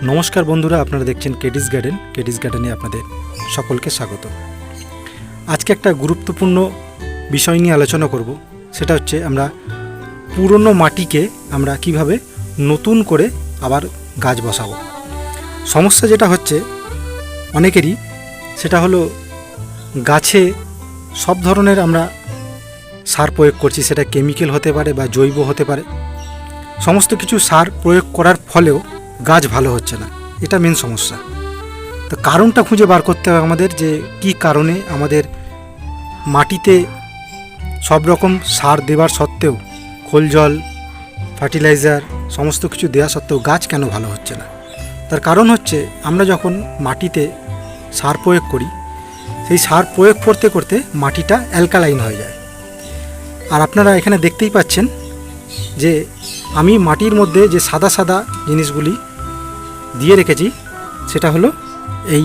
নমস্কার বন্ধুরা, আপনারা দেখছেন কেডিস গার্ডেনে আপনাদের সকলকে স্বাগত। আজকে একটা গুরুত্বপূর্ণ বিষয় নিয়ে আলোচনা করব। সেটা হচ্ছে আমরা পুরনো মাটিকে আমরা কিভাবে নতুন করে আবার গাছ বসাবো। সমস্যা যেটা হচ্ছে অনেকেরই, সেটা হলো গাছে সব ধরনের আমরা সার প্রয়োগ করছি, সেটা কেমিক্যাল হতে পারে বা জৈব হতে পারে। সমস্ত কিছু সার প্রয়োগ করার ফলেও গাছ ভালো হচ্ছে না, এটা মেন সমস্যা। তো কারণটা খুঁজে বার করতে হবে আমাদের, যে কি কারণে আমাদের মাটিতে সব রকম সার দেওয়ার সত্ত্বেও, খোল জল, ফার্টিলাইজার সমস্ত কিছু দেওয়া সত্ত্বেও গাছ কেন ভালো হচ্ছে না। তার কারণ হচ্ছে আমরা যখন মাটিতে সার প্রয়োগ করি, সেই সার প্রয়োগ করতে করতে মাটিটা অ্যালকালাইন হয়ে যায়। আর আপনারা এখানে দেখতেই পাচ্ছেন যে আমি মাটির মধ্যে যে সাদা সাদা জিনিসগুলি দিয়ে রেখেছি, সেটা হলো এই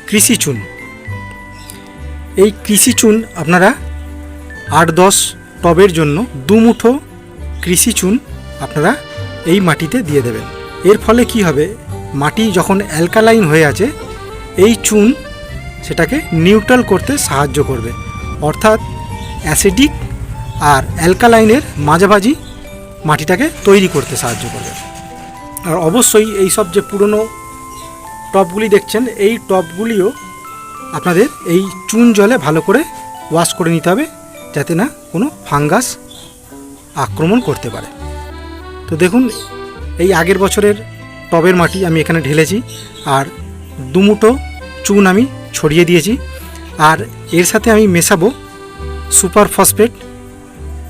কৃষি চুন। এই কৃষি চুন আপনারা 8-10 টবের জন্য 2 মুঠো কৃষি চুন আপনারা এই মাটিতে দিয়ে দেবেন। এর ফলে কি হবে, মাটি যখন অ্যালকালাইন হয়ে আছে, এই চুন সেটাকে নিউট্রাল করতে সাহায্য করবে, অর্থাৎ অ্যাসিডিক আর অ্যালকালাইনের মাঝামাঝি মাটিটাকে তৈরি করতে সাহায্য করবে। আর অবশ্যই এই সব যে পুরনো টবগুলি দেখছেন, এই টবগুলিও আপনাদের এই চুন জলে ভালো করে ওয়াশ করে নিতে হবে, যাতে না কোনো ফাঙ্গাস আক্রমণ করতে পারে। তো দেখুন, এই আগের বছরের টবের মাটি আমি এখানে ঢেলেছি, আর 2 মুঠো চুন আমি ছড়িয়ে দিয়েছি। আর এর সাথে আমি মেশাবো সুপার ফসফেট,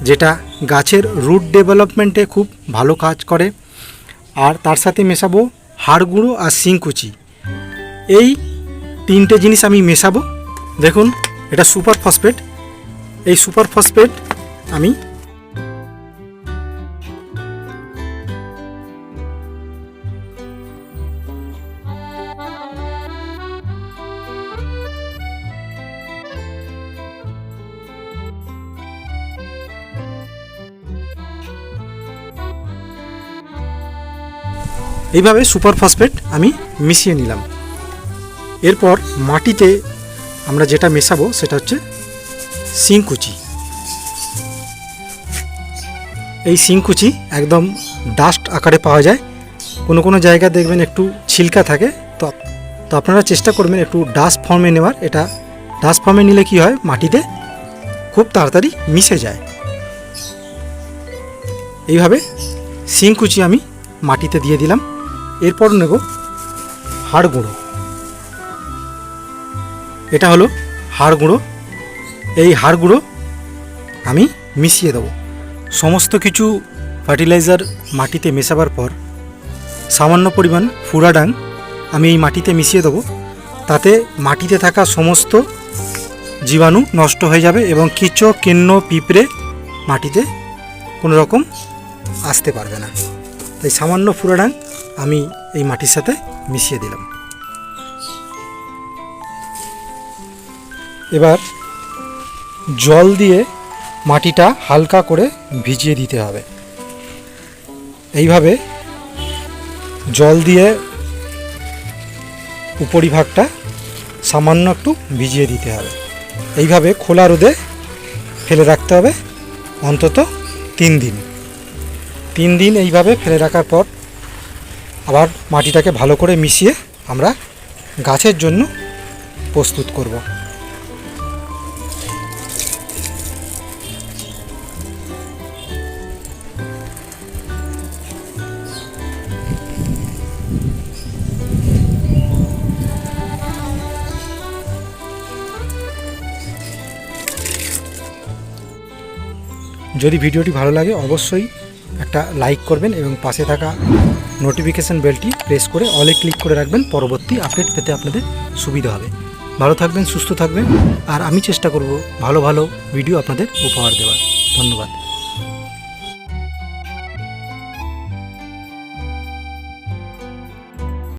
যেটা গাছের রুট ডেভেলপমেন্টে খুব ভালো কাজ করে। আর তার সাথে মেশাবো হাড় গুঁড়ো আর শিংকুচি। এই 3টে জিনিস আমি মেশাবো। দেখুন, এটা সুপার ফসফেট। এই সুপার ফসফেট আমি এইভাবে সুপার ফসফেট আমি মিশিয়ে নিলাম। এরপর মাটিতে আমরা যেটা মেশাবো সেটা হচ্ছে শিংকুচি। এই শিংকুচি একদম ডাস্ট আকারে পাওয়া যায়, কোনো কোনো জায়গায় দেখবেন একটু ছিলকা থাকে। তো আপনারা চেষ্টা করবেন একটু ডাস্ট ফর্মে নেওয়ার। এটা ডাস্ট ফর্মে নিলে কি হয়, মাটিতে খুব তাড়াতাড়ি মিশে যায়। এইভাবে শিংকুচি আমি মাটিতে দিয়ে দিলাম। এরপর নেব হাড় গুঁড়ো। এটা হলো হাড় গুঁড়ো। এই হাড় গুঁড়ো আমি মিশিয়ে দেবো। সমস্ত কিছু ফার্টিলাইজার মাটিতে মেশাবার পর সামান্য পরিমাণ ফুরাডাং আমি এই মাটিতে মিশিয়ে দেবো। তাতে মাটিতে থাকা সমস্ত জীবাণু নষ্ট হয়ে যাবে এবং কেঁচো, কেন্ন, পিঁপড়ে মাটিতে কোনো রকম আসতে পারবে না। তাই সামান্য ফুরাডাং আমি এই মাটির সাথে মিশিয়ে দিলাম। এবার জল দিয়ে মাটিটা হালকা করে ভিজিয়ে দিতে হবে। এইভাবে জল দিয়ে উপরিভাগটা সামান্য একটু ভিজিয়ে দিতে হবে। এইভাবে খোলা রোদে ফেলে রাখতে হবে অন্তত 3 দিন। 3 দিন এইভাবে ফেলে রাখার পর আবার মাটিটাকে ভালো করে মিশিয়ে আমরা গাছের জন্য প্রস্তুত করব। যদি ভিডিওটি ভালো লাগে অবশ্যই একটা লাইক করবেন এবং পাশে থাকা নোটিফিকেশান বেলটি প্রেস করে অলে ক্লিক করে রাখবেন। পরবর্তী আপডেট পেতে আপনাদের সুবিধা হবে। ভালো থাকবেন, সুস্থ থাকবেন, আর আমি চেষ্টা করব ভালো ভালো ভিডিও আপনাদের উপহার দেওয়ার। ধন্যবাদ।